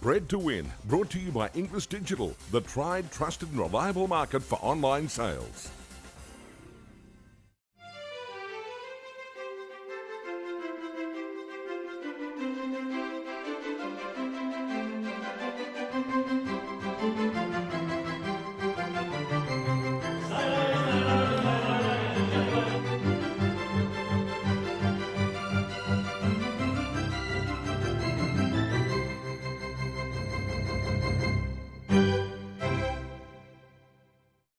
Bred to Win, brought to you by Inglis Digital, the tried, trusted and reliable market for online sales.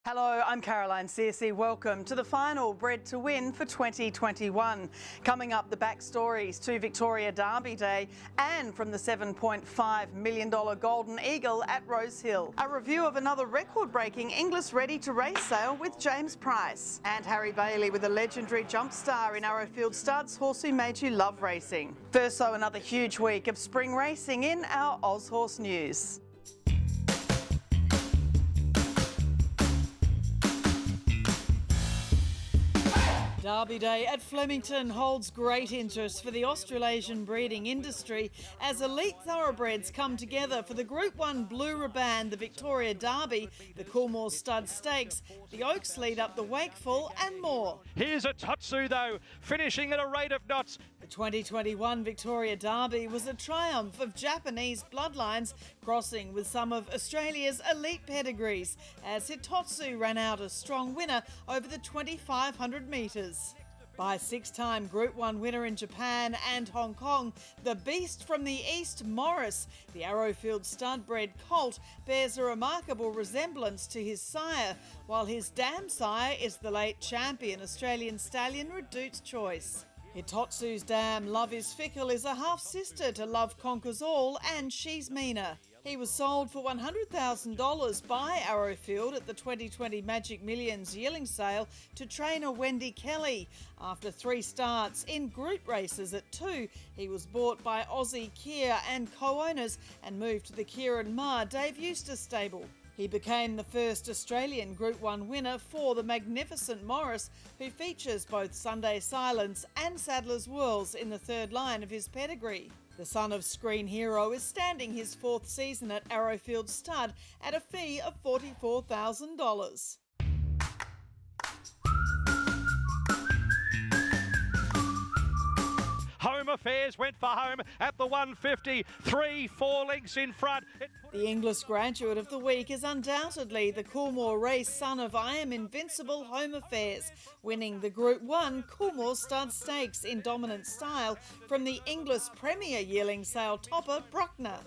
Hello, I'm Caroline Searcy. Welcome to the final Bred to Win for 2021. Coming up, the backstories to Victoria Derby Day and from the $7.5 million Golden Eagle at Rosehill. A review of another record-breaking Inglis Ready to race sale with James Price. And Harry Bailey with a legendary jump star in Arrowfield Studs Horse Who Made You Love Racing. First, though, another huge week of spring racing in our Aushorse news. Derby Day at Flemington holds great interest for the Australasian breeding industry as elite thoroughbreds come together for the Group 1 Blue Ribbon, the Victoria Derby, the Coolmore Stud Stakes, the Oaks Lead Up, the Wakeful and more. Here's a Tattersall though, finishing at a rate of knots. The 2021 Victoria Derby was a triumph of Japanese bloodlines crossing with some of Australia's elite pedigrees as Hitotsu ran out a strong winner over the 2,500 metres. By six-time Group 1 winner in Japan and Hong Kong, the beast from the East, Morris, the Arrowfield stud-bred colt, bears a remarkable resemblance to his sire, while his dam sire is the late champion Australian stallion Redout's Choice. Hitotsu's dam, Love Is Fickle, is a half-sister to Love Conquers All and She's Meaner. He was sold for $100,000 by Arrowfield at the 2020 Magic Millions yearling sale to trainer Wendy Kelly. After 3 starts in group races at 2, he was bought by Aussie Kia and co-owners and moved to the Kieran Maher Dave Eustace stable. He became the first Australian Group 1 winner for the magnificent Morris, who features both Sunday Silence and Saddler's Whirls in the third line of his pedigree. The son of Screen Hero is standing his 4th season at Arrowfield Stud at a fee of $44,000. Home Affairs went for home at the 150, 4 lengths in front. The English graduate of the week is undoubtedly the Coolmore race son of I Am Invincible, Home Affairs, winning the Group 1 Coolmore Stud Stakes in dominant style from the English Premier yearling sale topper Bruckner.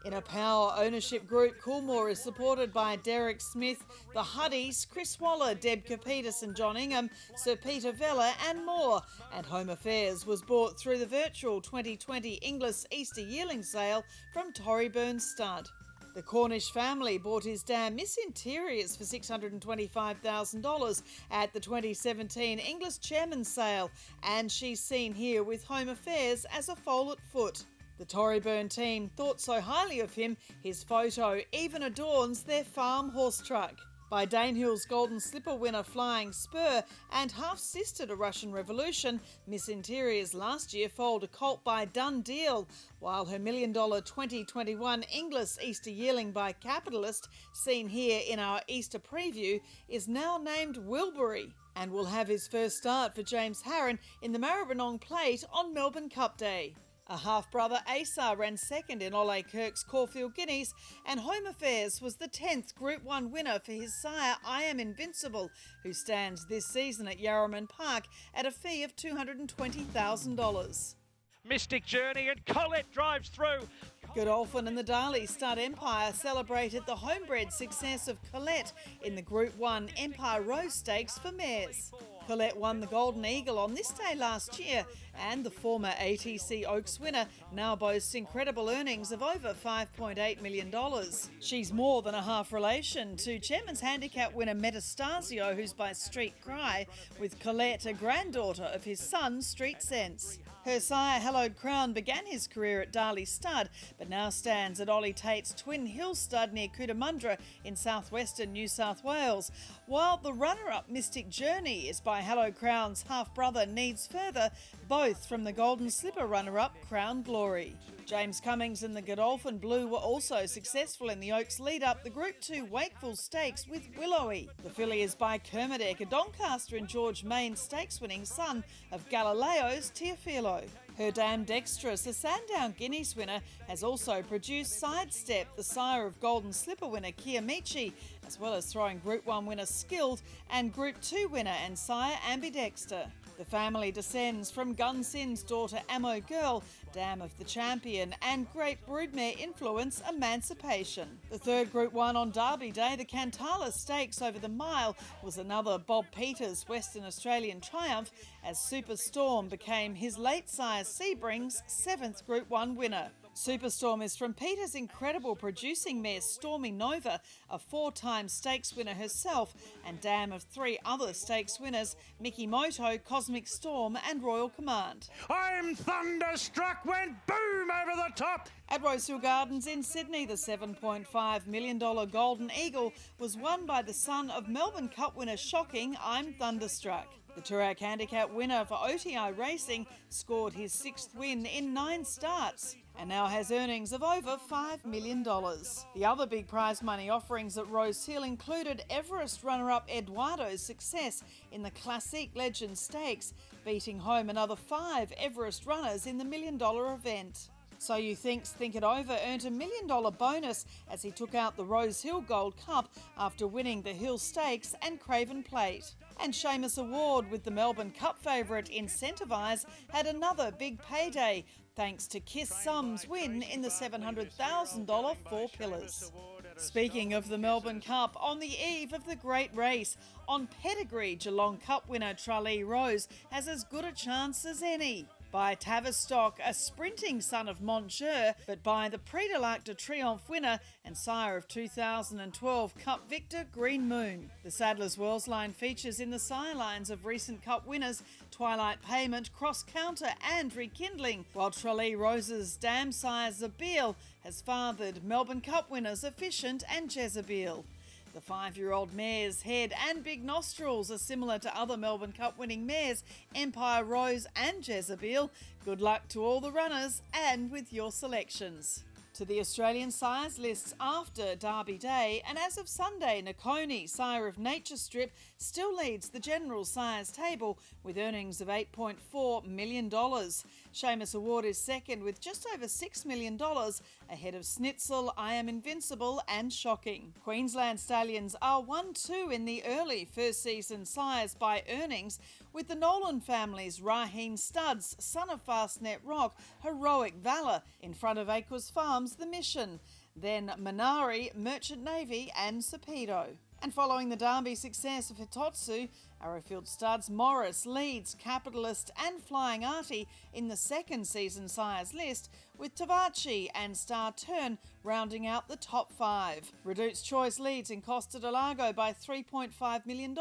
In a power ownership group, Coolmore is supported by Derek Smith, the Huddies, Chris Waller, Deb Capetis and John Ingham, Sir Peter Vella and more. And Home Affairs was bought through the virtual 2020 English Easter yearling sale from Torreyburn Stud. The Cornish family bought his dam Miss Interiors for $625,000 at the 2017 English Chairman's sale, and she's seen here with Home Affairs as a foal at foot. The Torreyburn team thought so highly of him, his photo even adorns their farm horse truck. By Danehill's Golden Slipper winner Flying Spur and half-sister to Russian Revolution, Miss Interiors last year foaled a colt by Done Deal, while her $1 million 2021 English Easter yearling by Capitalist, seen here in our Easter preview, is now named Wilbury and will have his first start for James Harron in the Maribyrnong Plate on Melbourne Cup Day. A half-brother Asa ran second in Ole Kirk's Caulfield Guineas, and Home Affairs was the 10th Group 1 winner for his sire I Am Invincible, who stands this season at Yarraman Park at a fee of $220,000. Mystic Journey and Colette drives through. Godolphin and the Darley Stud Empire celebrated the homebred success of Colette in the Group 1 Empire Rose Stakes for mares. Colette won the Golden Eagle on this day last year, and the former ATC Oaks winner now boasts incredible earnings of over $5.8 million. She's more than a half relation to Chairman's Handicap winner Metastasio, who's by Street Cry, with Colette a granddaughter of his son Street Sense. Her sire, Hallowed Crown, began his career at Darley Stud, but now stands at Ollie Tate's Twin Hill Stud near Cootamundra in southwestern New South Wales, while the runner-up Mystic Journey is by Hallowed Crown's half-brother Needs Further. both from the Golden Slipper runner-up Crown Glory. James Cummings and the Godolphin Blue were also successful in the Oaks lead-up the Group 2 Wakeful Stakes with Willowy. The filly is by Kermadec, a Doncaster and George Main stakes-winning son of Galileo's Teofilo. Her Dam Dexterous, a Sandown Guineas winner, has also produced Sidestep, the sire of Golden Slipper winner Kiamichi, as well as throwing Group 1 winner Skilled and Group 2 winner and sire Ambidexter. The family descends from Gunsin's daughter Ammo Girl, Dam of the Champion, and great broodmare influence Emancipation. The third Group 1 on Derby Day, the Cantala Stakes over the mile, was another Bob Peters Western Australian triumph as Superstorm became his late sire Sebring's 7th Group 1 winner. Superstorm is from Peter's incredible producing mare Stormy Nova, a 4-time stakes winner herself, and dam of 3 other stakes winners, Mickey Moto, Cosmic Storm and Royal Command. I'm thunderstruck, went boom over the top. At Rosehill Gardens in Sydney, the $7.5 million Golden Eagle was won by the son of Melbourne Cup winner Shocking I'm Thunderstruck. The Toorak Handicap winner for OTI Racing scored his 6th win in 9 starts and now has earnings of over $5 million. The other big prize money offerings at Rose Hill included Everest runner-up Eduardo's success in the Classique Legend Stakes, beating home another 5 Everest runners in the $1 million event. So You Think It Over earned a $1 million bonus as he took out the Rose Hill Gold Cup after winning the Hill Stakes and Craven Plate. And Seamus Award with the Melbourne Cup favourite Incentivise had another big payday thanks to Kiss Sum's win in the $700,000 Four Pillars. Speaking of the Melbourne Cup, on the eve of the great race, on pedigree Geelong Cup winner Tralee Rose has as good a chance as any. By Tavistock, a sprinting son of Montjeu, but by the Prix de l'Arc de Triomphe winner and sire of 2012 Cup victor Green Moon. The Saddler's Wells line features in the sire lines of recent Cup winners Twilight Payment, Cross Counter and Rekindling, while Tralee Rose's dam sire Zabeel has fathered Melbourne Cup winners Efficient and Jezebel. The 5-year-old mare's head and big nostrils are similar to other Melbourne Cup winning mares, Empire Rose and Jezebel. Good luck to all the runners and with your selections. To the Australian sires lists after Derby Day, and as of Sunday, Nakoni, sire of Nature Strip, still leads the general sires table with earnings of $8.4 million. Seamus Award is second with just over $6 million, ahead of Snitzel, I Am Invincible and Shocking. Queensland Stallions are 1-2 in the early first season sires by earnings, with the Nolan family's Raheen Studs, son of Fastnet Rock, Heroic Valour, in front of Aquas Farms, The Mission, then Minari, Merchant Navy and Sapedo. And following the Derby success of Hitotsu, Arrowfield studs Morris, Leeds, Capitalist and Flying Artie in the second season sires list, with Tavachi and Star Turn rounding out the top 5. Reduced Choice leads in Costa del Lago by $3.5 million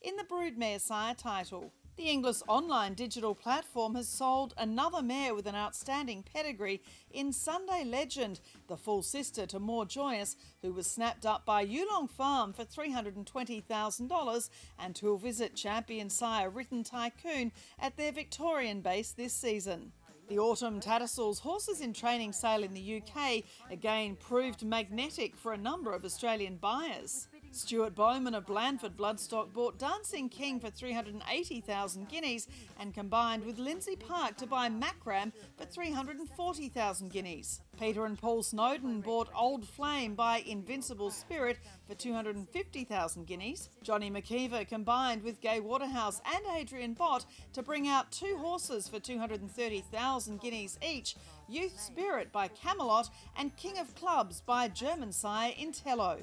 in the Broodmare sire title. The Inglis online digital platform has sold another mare with an outstanding pedigree in Sunday Legend, the full sister to More Joyous, who was snapped up by Yulong Farm for $320,000 and who'll visit champion sire Written Tycoon at their Victorian base this season. The autumn Tattersall's horses in training sale in the UK again proved magnetic for a number of Australian buyers. Stuart Bowman of Blandford Bloodstock bought Dancing King for 380,000 guineas and combined with Lindsay Park to buy Macram for 340,000 guineas. Peter and Paul Snowden bought Old Flame by Invincible Spirit for 250,000 guineas. Johnny McKeever combined with Gay Waterhouse and Adrian Bott to bring out 2 horses for 230,000 guineas each, Youth Spirit by Camelot and King of Clubs by German sire Intello.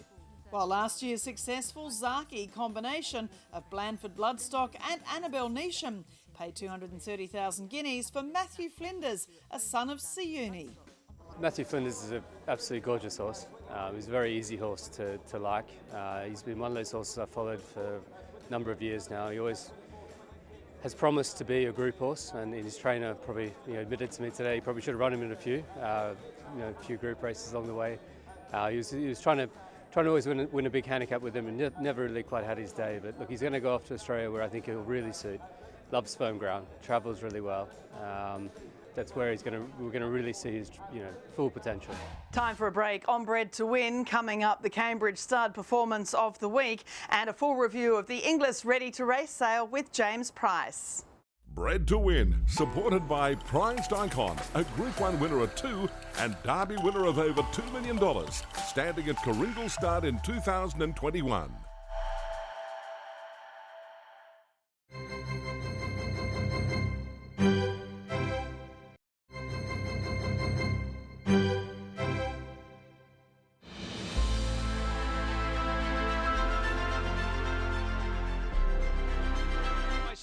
While last year's successful Zaki combination of Blandford Bloodstock and Annabelle Neesham paid 230,000 guineas for Matthew Flinders, a son of Siuni. Matthew Flinders is an absolutely gorgeous horse. He's a very easy horse to like. He's been one of those horses I've followed for a number of years now. He always has promised to be a group horse, and his trainer probably admitted to me today he probably should have run him in a few group races along the way. He was trying to always win a big handicap with him and never really quite had his day. But look, he's going to go off to Australia where I think he'll really suit. loves firm ground, travels really well. That's where we're going to really see his full potential. Time for a break. On Bred to Win, coming up, the Cambridge Stud Performance of the Week and a full review of the Inglis Ready to Race sale with James Price. Bred to Win, supported by Prized Icon, a Group 1 winner of 2 and Derby winner of over $2 million, standing at Coringle Stud in 2021.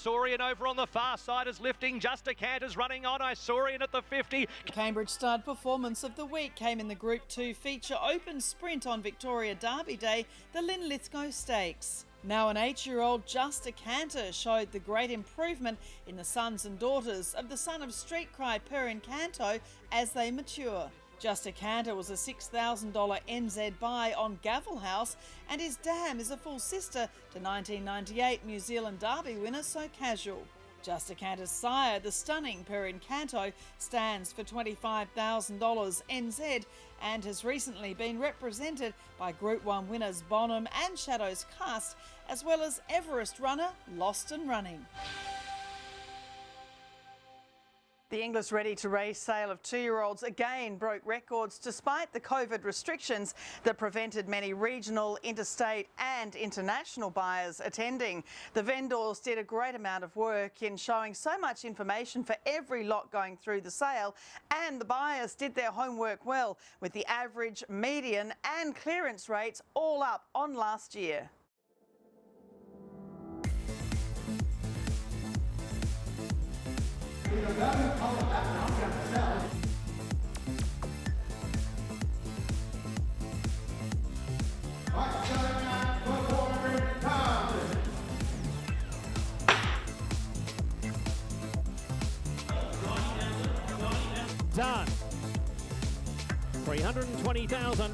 Aushorse over on the far side is lifting. Just Incanto's running on. Aushorse at the 50. Cambridge Stud Performance of the Week came in the Group 2 feature open sprint on Victoria Derby Day, the Linlithgow Stakes. Now an 8-year-old Just Incanto showed the great improvement in the sons and daughters of the son of Street Cry per Incanto as they mature. Just Incanto was a $6,000 NZ buy on Gavel House, and his dam is a full sister to 1998 New Zealand Derby winner So Casual. Just Incanto's sire, the stunning Per Incanto, stands for $25,000 NZ and has recently been represented by Group 1 winners Bonham and Shadows Cast, as well as Everest runner Lost and Running. The Inglis Ready to Race sale of 2-year-olds again broke records despite the COVID restrictions that prevented many regional, interstate and international buyers attending. The vendors did a great amount of work in showing so much information for every lot going through the sale, and the buyers did their homework well, with the average, median and clearance rates all up on last year. Done. 320,000.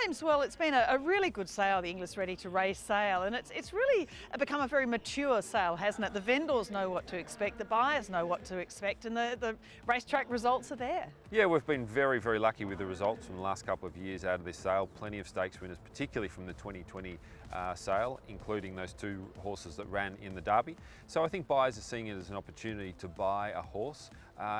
James, well, it's been a really good sale, the Inglis Ready to Race sale, and it's really become a very mature sale, hasn't it? The vendors know what to expect, the buyers know what to expect, and the racetrack results are there. Yeah, we've been very, very lucky with the results from the last couple of years out of this sale. Plenty of stakes winners, particularly from the 2020 sale, including those 2 horses that ran in the Derby. So I think buyers are seeing it as an opportunity to buy a horse,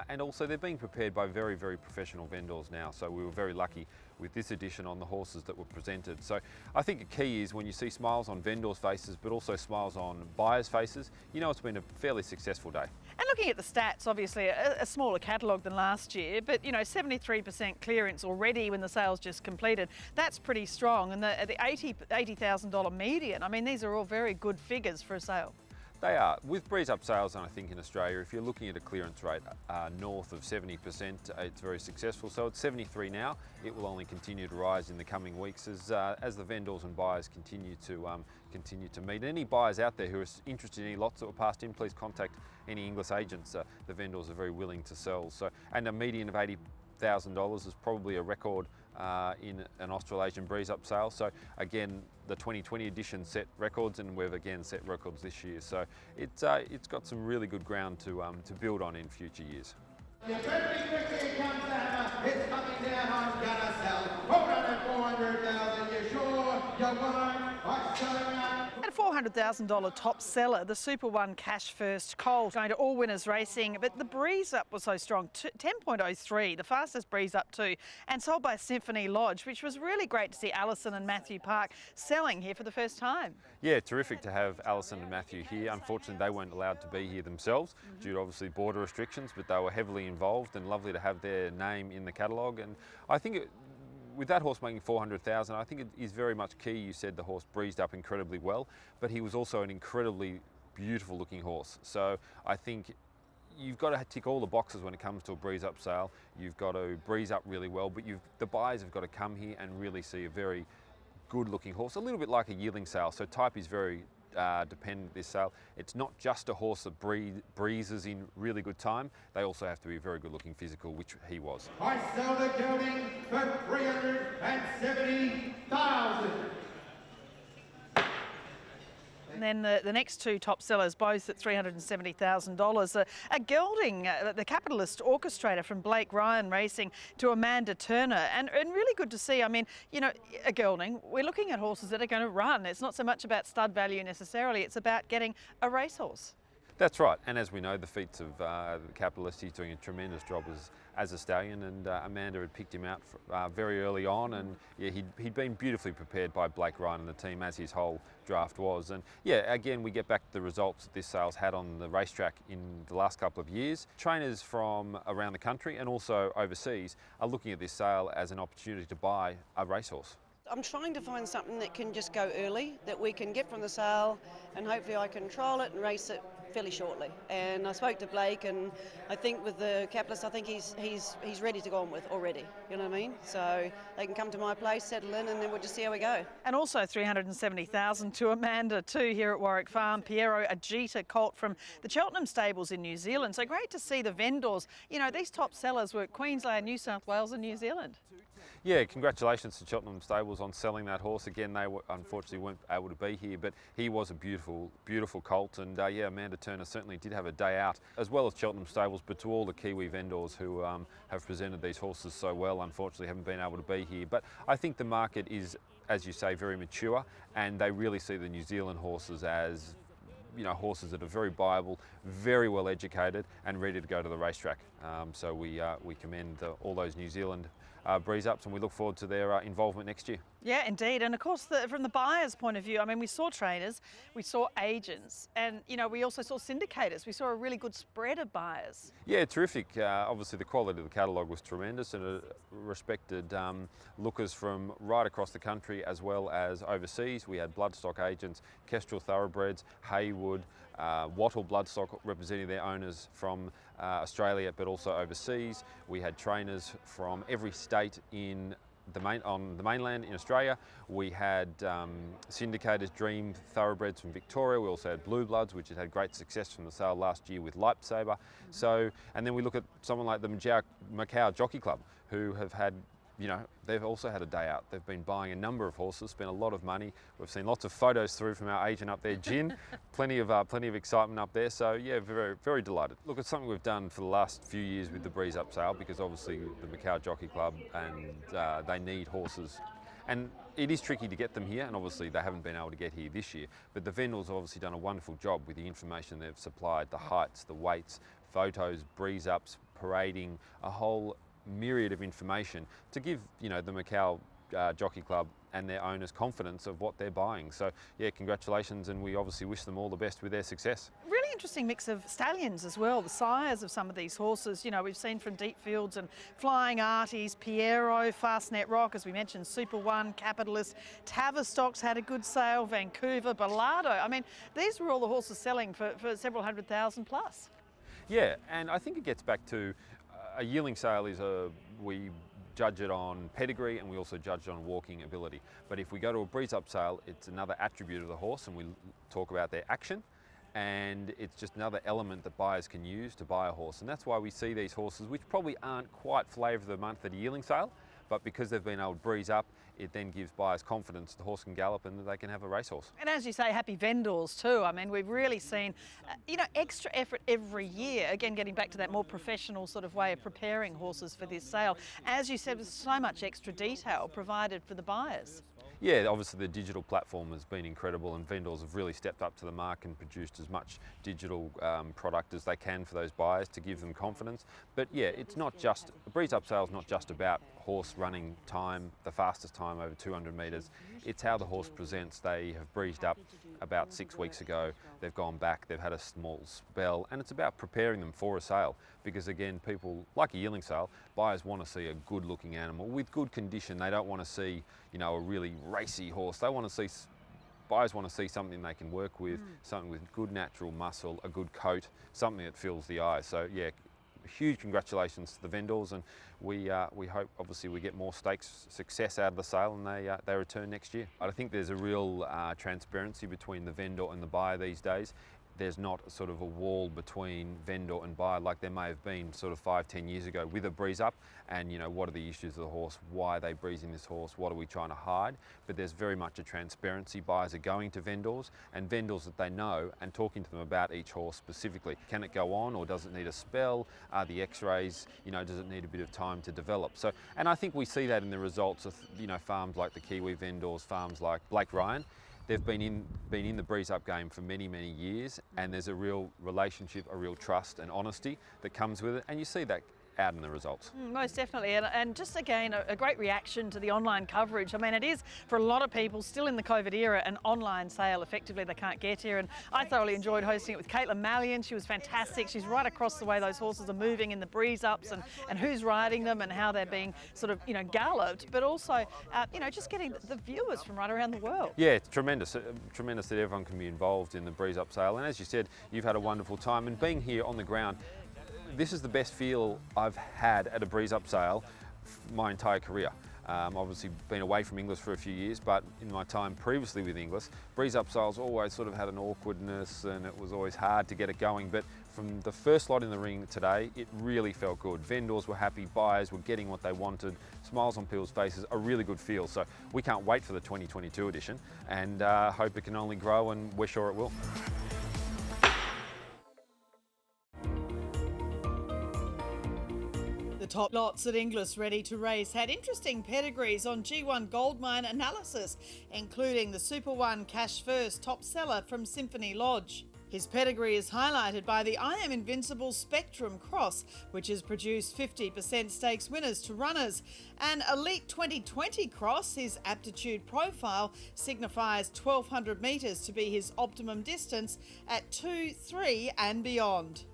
and also they're being prepared by very, very professional vendors now. So we were very lucky with this edition on the horses that were presented. So I think a key is when you see smiles on vendors' faces, but also smiles on buyers' faces, you know it's been a fairly successful day. And looking at the stats, obviously a smaller catalogue than last year, but 73% clearance already when the sale's just completed. That's pretty strong, and the $80,000 median, I mean, these are all very good figures for a sale. They are. With breeze up sales, and I think in Australia, if you're looking at a clearance rate north of 70%, it's very successful. So it's 73 now. It will only continue to rise in the coming weeks as the vendors and buyers continue to meet. Any buyers out there who are interested in any lots that were passed in, please contact any Inglis agents. The vendors are very willing to sell. So, and a median of $80,000 is probably a record in an Australasian breeze up sale. So again, the 2020 edition set records, and we've again set records this year. So it's got some really good ground to build on in future years. Quickly comes the hammer. It's coming down on Tattersall. Hold on at 400,000. You sure you won't? What's going on? At a $400,000 top seller, the Super One Cash First Coal going to All Winners Racing, but the breeze up was so strong, 10.03, the fastest breeze up too, and sold by Symphony Lodge, which was really great to see Alison and Matthew Park selling here for the first time. Yeah, terrific to have Alison and Matthew here. Unfortunately, they weren't allowed to be here themselves due to obviously border restrictions, but they were heavily involved, and lovely to have their name in the catalogue. And I think with that horse making 400,000, I think it is very much key. You said the horse breezed up incredibly well, but he was also an incredibly beautiful looking horse. So I think you've got to tick all the boxes when it comes to a breeze up sale. You've got to breeze up really well, but the buyers have got to come here and really see a very good looking horse, a little bit like a yearling sale. So type is very dependent this sale. It's not just a horse that breezes in really good time. They also have to be very good looking physical, which he was. I sell the gelding for 370,000. And then the next two top sellers, both at $370,000, a gelding, the Capitalist Orchestrator from Blake Ryan Racing to Amanda Turner. And really good to see. I mean, you know, a gelding, we're looking at horses that are going to run. It's not so much about stud value necessarily, it's about getting a racehorse. That's right, and as we know, the feats of the Capitalist, he's doing a tremendous job as a stallion, and Amanda had picked him out very early on, and yeah, he'd been beautifully prepared by Blake Ryan and the team, as his whole draft was. And yeah, again, we get back to the results that this sale's had on the racetrack in the last couple of years. Trainers from around the country and also overseas are looking at this sale as an opportunity to buy a racehorse. I'm trying to find something that can just go early, that we can get from the sale, and hopefully I can trial it and race it fairly shortly. And I spoke to Blake, and I think with the Capitalist, I think he's ready to go on with already. You know what I mean? So they can come to my place, settle in, and then we'll just see how we go. And also $370,000 to Amanda too here at Warwick Farm. Piero Agita colt from the Cheltenham stables in New Zealand. So great to see the vendors. You know, these top sellers were Queensland, New South Wales, and New Zealand. Yeah, congratulations to Cheltenham Stables on selling that horse. Again, they unfortunately weren't able to be here, but he was a beautiful, beautiful colt. And yeah, Amanda Turner certainly did have a day out, as well as Cheltenham Stables, but to all the Kiwi vendors who have presented these horses so well, unfortunately haven't been able to be here. But I think the market is, as you say, very mature, and they really see the New Zealand horses as, you know, horses that are very viable, very well educated, and ready to go to the racetrack. So we commend all those New Zealand breeze ups, and we look forward to their involvement next year. Yeah, indeed. And of course, from the buyer's point of view, I mean, we saw trainers, we saw agents, and, you know, we also saw syndicators. We saw a really good spread of buyers. Yeah, terrific. Obviously, the quality of the catalogue was tremendous, and respected lookers from right across the country as well as overseas. We had Bloodstock agents, Kestrel Thoroughbreds, Haywood, Wattle Bloodstock representing their owners from Australia but also overseas. We had trainers from every state on the mainland in Australia. We had syndicators, Dream Thoroughbreds from Victoria. We also had Blue Bloods, which had great success from the sale last year with Lightsaber. So, and then we look at someone like the Macau Jockey Club, who have had, you know, they've also had a day out. They've been buying a number of horses, spent a lot of money. We've seen lots of photos through from our agent up there, Jin. plenty of excitement up there. So yeah, very, very delighted. Look, it's something we've done for the last few years with the Breeze Up sale, because obviously the Macau Jockey Club and they need horses. And it is tricky to get them here, and obviously they haven't been able to get here this year. But the vendors have obviously done a wonderful job with the information they've supplied, the heights, the weights, photos, breeze ups, parading, a whole myriad of information to give, you know, the Macau Jockey Club and their owners confidence of what they're buying. So yeah, congratulations, and we obviously wish them all the best with their success. Really interesting mix of stallions as well, the sires of some of these horses. You know, we've seen from Deep Fields and Flying Arties, Piero, Fastnet Rock, as we mentioned, Super One, Capitalist, Tavistock's had a good sale, Vancouver Bellado. I mean, these were all the horses selling for several $100,000 plus. Yeah, and I think it gets back to a yearling sale we judge it on pedigree, and we also judge it on walking ability. But if we go to a breeze up sale, it's another attribute of the horse, and we talk about their action, and it's just another element that buyers can use to buy a horse. And that's why we see these horses, which probably aren't quite flavour of the month at a yearling sale, but because they've been able to breeze up, it then gives buyers confidence the horse can gallop and that they can have a racehorse. And as you say, happy vendors too. I mean, we've really seen, you know, extra effort every year. Again, getting back to that more professional sort of way of preparing horses for this sale. As you said, there's so much extra detail provided for the buyers. Yeah, obviously the digital platform has been incredible, and vendors have really stepped up to the mark and produced as much digital product as they can for those buyers to give them confidence. But yeah, it's not just, a breeze up sale is not just about horse running time, the fastest time over 200 metres. It's how the horse presents. They have breezed up about 6 weeks ago. They've gone back, they've had a small spell, and it's about preparing them for a sale. Because again, people, like a yearling sale, buyers want to see a good looking animal with good condition. They don't want to see, you know, a really racy horse. They want to see, buyers want to see something they can work with, something with good natural muscle, a good coat, something that fills the eye. So yeah, huge congratulations to the vendors, and we hope obviously we get more stakes success out of the sale, and they return next year. I think there's a real transparency between the vendor and the buyer these days. there's not sort of a wall between vendor and buyer like there may have been sort of 5-10 years ago with a breeze up, and you know, what are the issues of the horse, why are they breezing this horse, what are we trying to hide? But there's very much a transparency. Buyers are going to vendors, and vendors that they know, and talking to them about each horse specifically. Can it go on, or does it need a spell? Are the x-rays, you know, does it need a bit of time to develop? So, and I think we see that in the results of, you know, farms like the Kiwi vendors, farms like Blake Ryan. They've been in the breeze up game for many, many years, and there's a real relationship, a real trust and honesty that comes with it, and you see that out in the results. Most definitely, and just again a great reaction to the online coverage. I mean, it is for a lot of people still in the COVID era an online sale. Effectively, they can't get here, and I thoroughly enjoyed hosting it with Caitlin Mallion. She was fantastic. She's right across the way those horses are moving in the breeze ups, and who's riding them and how they're being sort of, you know, galloped, but also you know, just getting the viewers from right around the world. Yeah, it's tremendous. Tremendous that everyone can be involved in the breeze up sale, and as you said, you've had a wonderful time, and being here on the ground, this is the best feel I've had at a breeze up sale my entire career. Obviously been away from Inglis for a few years, but in my time previously with Inglis, breeze up sales always sort of had an awkwardness, and it was always hard to get it going. But from the first lot in the ring today, it really felt good. Vendors were happy, buyers were getting what they wanted, smiles on people's faces, a really good feel. So we can't wait for the 2022 edition, and hope it can only grow, and we're sure it will. The top lots at Inglis Ready to Race had interesting pedigrees on G1 Goldmine analysis, including the Super 1 Cash First top seller from Symphony Lodge. His pedigree is highlighted by the I Am Invincible Spectrum Cross, which has produced 50% stakes winners to runners. An Elite 2020 Cross, his aptitude profile, signifies 1,200 metres to be his optimum distance at 2, 3 and beyond.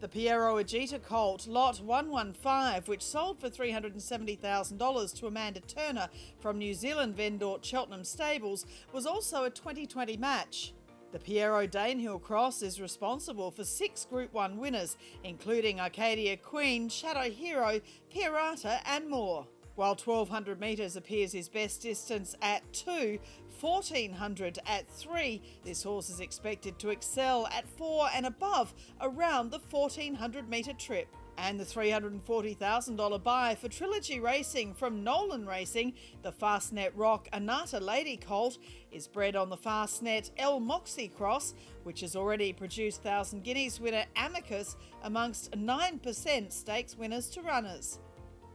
The Piero Agita colt, Lot 115, which sold for $370,000 to Amanda Turner from New Zealand vendor Cheltenham Stables, was also a 2020 match. The Piero Danehill Cross is responsible for 6 Group 1 winners, including Arcadia Queen, Shadow Hero, Pirata and more. While 1,200 metres appears his best distance at 2, 1,400 at 3, this horse is expected to excel at 4 and above around the 1,400 metre trip. And the $340,000 buy for Trilogy Racing from Nolan Racing, the Fastnet Rock Anata Lady colt, is bred on the Fastnet El Moxie Cross, which has already produced 1,000 Guineas winner Amicus amongst 9% stakes winners to runners.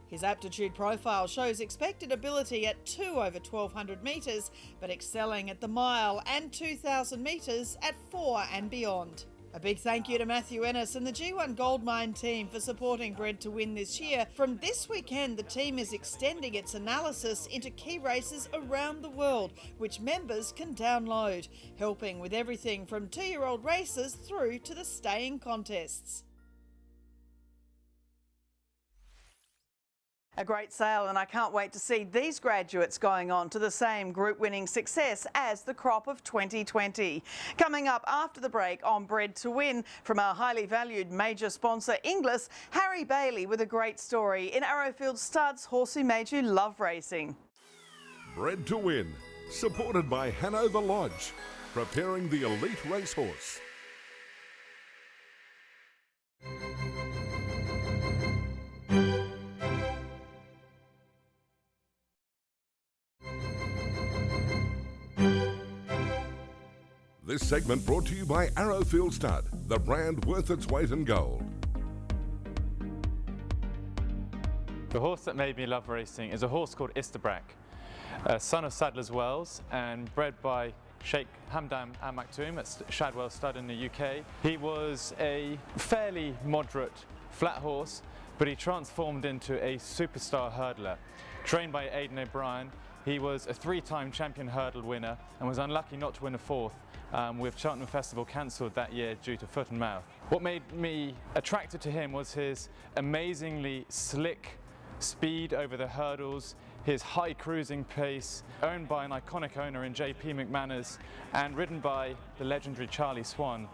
His aptitude profile shows expected ability at 2 over 1,200 metres, but excelling at the mile and 2,000 metres at 4 and beyond. A big thank you to Matthew Ennis and the G1 Goldmine team for supporting Bred to Win this year. From this weekend, the team is extending its analysis into key races around the world, which members can download, helping with everything from 2-year-old races through to the staying contests. A great sale, and I can't wait to see these graduates going on to the same group-winning success as the crop of 2020. Coming up after the break on Bred to Win, from our highly valued major sponsor Inglis, Harry Bailey with a great story in Arrowfield Studs Horsey made you love racing. Bred to Win, supported by Hanover Lodge, preparing the elite racehorse. This segment brought to you by Arrowfield Stud, the brand worth its weight in gold. The horse that made me love racing is a horse called Istabrack, a son of Sadler's Wells and bred by Sheikh Hamdan Al Maktoum at Shadwell Stud in the UK. He was a fairly moderate flat horse, but he transformed into a superstar hurdler. Trained by Aidan O'Brien, he was a 3-time champion hurdle winner and was unlucky not to win a 4th, with Cheltenham Festival cancelled that year due to foot and mouth. What made me attracted to him was his amazingly slick speed over the hurdles, his high cruising pace, owned by an iconic owner in J.P. McManus and ridden by the legendary Charlie Swan.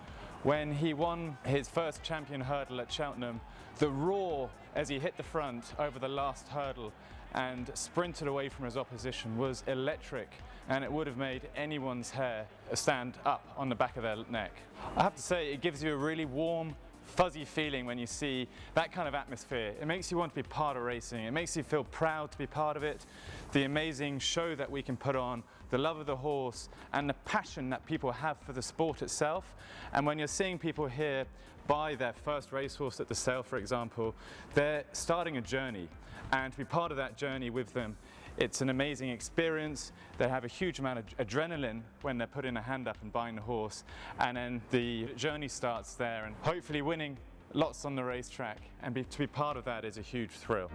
When he won his first champion hurdle at Cheltenham, the roar as he hit the front over the last hurdle and sprinted away from his opposition was electric, and it would have made anyone's hair stand up on the back of their neck. I have to say, it gives you a really warm, fuzzy feeling when you see that kind of atmosphere. It makes you want to be part of racing. It makes you feel proud to be part of it. The amazing show that we can put on, the love of the horse, and the passion that people have for the sport itself. And when you're seeing people here buy their first racehorse at the sale, for example, they're starting a journey, and to be part of that journey with them, it's an amazing experience. They have a huge amount of adrenaline when they're putting a hand up and buying the horse, and then the journey starts there, and hopefully winning lots on the racetrack, and to be part of that is a huge thrill.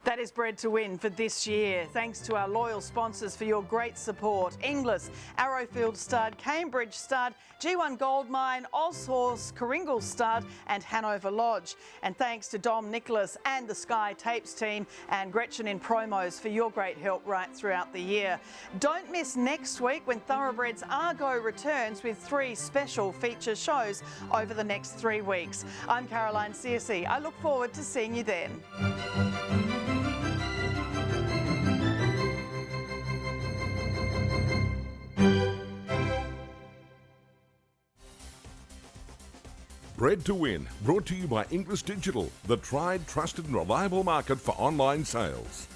That is Bred to Win for this year. Thanks to our loyal sponsors for your great support. Inglis, Arrowfield Stud, Cambridge Stud, G1 Goldmine, Aushorse, Kringle Stud and Hanover Lodge. And thanks to Dom Nicholas and the Sky Tapes team and Gretchen in Promos for your great help right throughout the year. Don't miss next week when Thoroughbreds Argo returns with 3 special feature shows over the next 3 weeks. I'm Caroline Searcy. I look forward to seeing you then. Bred to Win, brought to you by Inglis Digital, the tried, trusted and reliable market for online sales.